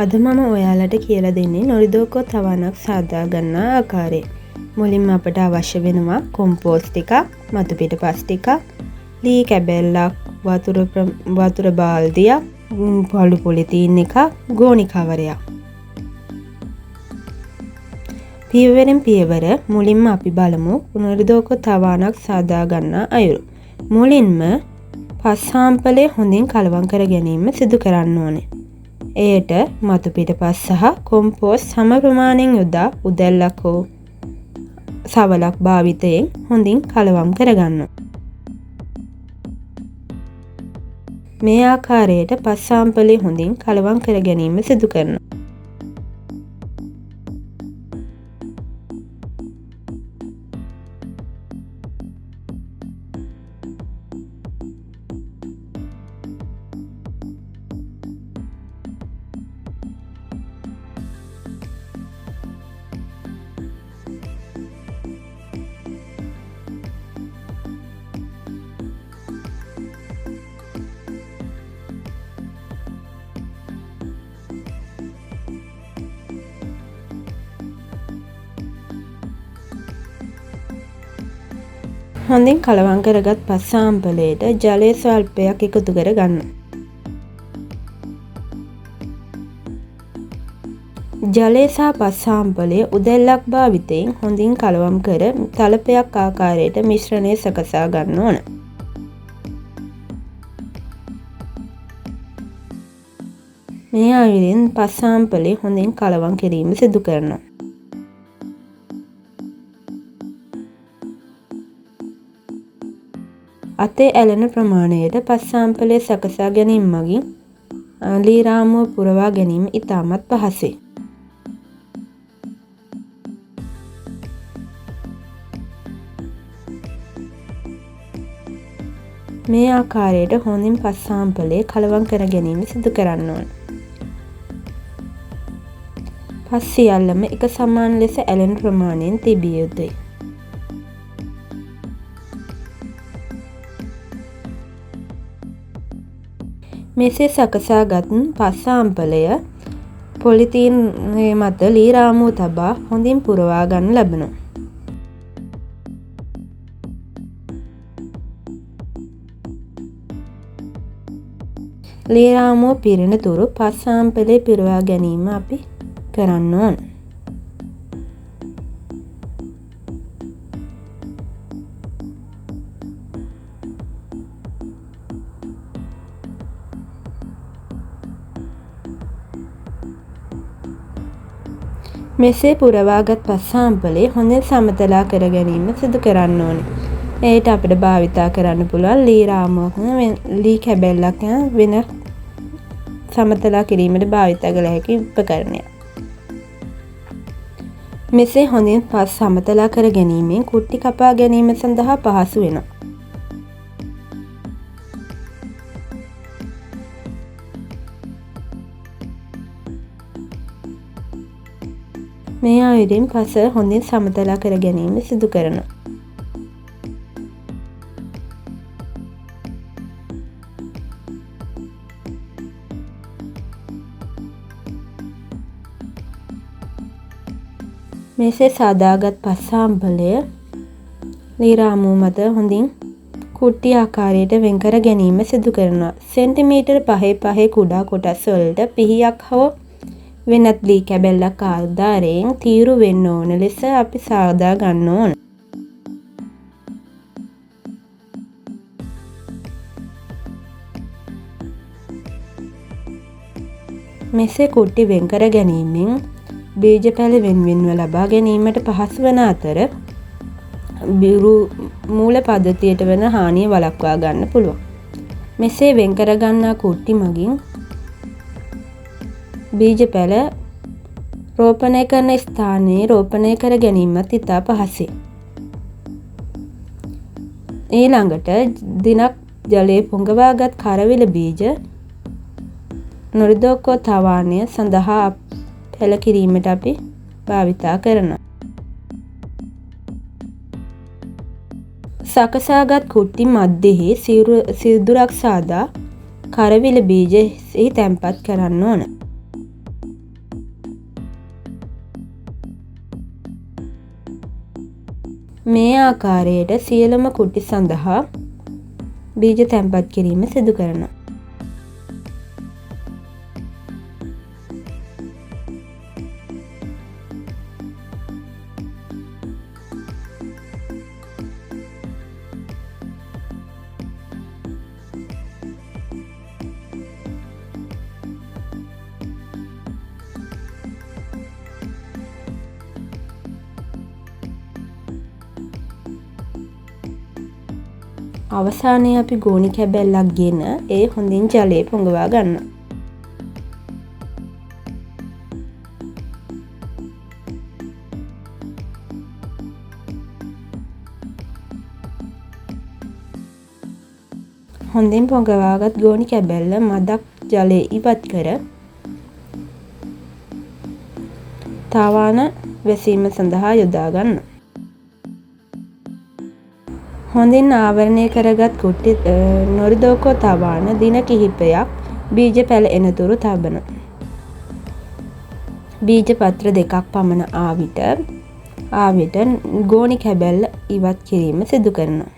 අද මම ඔයාලට කියලා දෙන්නේ නොරිදෝකෝ තවානක් සාදා ගන්නා ආකාරය. මුලින්ම අපට අවශ්‍ය වෙනවා කොම්පෝස්ට් ටිකක්, මතු පිටපස් ටිකක්, ලී කැබැල්ලක්, වතුර බාල්දියක්, පළු පොලිතීන් එකක්, ගෝනි කවරයක්. පියවරෙන් පියවර මුලින්ම අපි බලමු නොරිදෝකෝ තවානක් සාදා ගන්නා අයුරු. මුලින්ම පස් සාම්පලය හොඳින් කලවම් කර ගැනීම සිදු කරන්න ඕනේ. එයට මතු පිටපස් සහ කොම්පෝස්ට් සම ප්‍රමාණයෙන් යොදා උදැල්ලක් හෝ සවලක් භාවිතයෙන් හොඳින් කලවම් කරගන්න. මේ ආකාරයට පස් සාම්පලය හොඳින් කලවම් කර ගැනීම සිදු කරනවා. හොඳින් කලවම් කරගත් පස් සාම්පලයට ජලය ස්වල්පයක් එකතු කර ගන්න. ජලය සහ පස් සාම්පලය උදැල්ලක් භාවිතයෙන් හොඳින් කලවම් කර තලපයක් ආකාරයට මිශ්‍රණය සකසා ගන්න ඕන. මේ අයුරින් පස් සාම්පලය හොඳින් කලවම් කිරීම සිදු කරනවා. අතේ ඇලෙන ප්‍රමාණයට පස් සාම්පලය සකසා ගැනීම මගින් ලී රාමුව පුරවා ගැනීම ඉතාමත් පහසුයි. මේ ආකාරයට හොඳින් පස් සාම්පලය කලවම් කර ගැනීම සිදු කරන්න ඕන. පස් සියල්ලම එක සමාන ලෙස ඇලෙන ප්‍රමාණයෙන් තිබිය යුතුයි. මෙසේ සකසාගත් පස් සාම්පලය පොලිතීන් මත ලී රාමුව තබා හොඳින් පුරවා ගන්න ලබනවා. ලී රාමුව පිරෙන තුරු පස් සාම්පලය පුරවා ගැනීම අපි කරන්න ඕන. මෙසේ පුරවාගත් පස් සාම්පලය හොඳින් සමතලා කර ගැනීම සිදු කරන්න ඕනේ. එයට අපිට භාවිතා කරන්න පුළුවන් ලී රාමුවක් ලී කැබැල්ලක් වෙන සමතලා කිරීමට භාවිතා කළ හැකි උපකරණයක්. මෙසේ හොඳින් පස් සමතලා කර ගැනීමෙන් කුට්ටි කපා ගැනීම සඳහා පහසු වෙනවා. මේ අයුරින් පස හොඳින් සමතලා කර ගැනීම සිදු කරනවා. මෙසේ සාදාගත් පස් සාම්පලය ලී රාමුව මත හොඳින් කුට්ටි ආකාරයට වෙන් කර ගැනීම සිදු කරනවා. සෙන්ටිමීටර් 5 කුඩා කොටස් වලට පිහියක් හෝ වෙනත් ලී කැබැල්ලක් ආධාරයෙන් තීරු වෙන්න ඕන ලෙස අපි සාදා ගන්න ඕන. මෙසේ කුට්ටි වෙන් කර ගැනීමෙන් බීජ පැළ වෙන්වෙන්ව ලබා ගැනීමට පහසු වන අතර මූල පද්ධතියට වන හානිය වළක්වා ගන්න පුළුවන්. මෙසේ වෙන් කර ගන්නා කුට්ටි මගින් බීජ පැළ රෝපණය කරන ස්ථානයේ රෝපණය කර ගැනීමත් ඉතා පහසුයි. ඊළඟට දිනක් ජලයේ පොඟවාගත් කරවිල බීජ නොරිදෝකෝ තවානය සඳහා පැළ කිරීමට අපි භාවිතා කරනවා. සකසාගත් කුට්ටි මැද්දෙහි සිදුරක් සාදා කරවිල බීජ එහි තැන්පත් කරන්න ඕන. මේ ආකාරයට සියලුම කුටි සඳහා බීජ තැන්පත් කිරීම සිදු කරනවා. අවසානයේ අපි ගෝණි කැබැල්ලක් ගෙන ඒ හොඳින් ජලයේ පොඟවා ගන්නවා. හොඳින් පොඟවාගත් ගෝණි කැබැල්ල මදක් ජලයේ ඉවත් කර තවාන වැසීම සඳහා යොදා ගන්නවා. හොඳින් ආවරණය කරගත් කුට්ටි නොරිදෝකෝ තවාන දින කිහිපයක් බීජ පැළ එනතුරු තබනවා. බීජ පත්‍ර 2ක් පමණ ආ විට ගෝණි කැබැල්ල ඉවත් කිරීම සිදු කරනවා.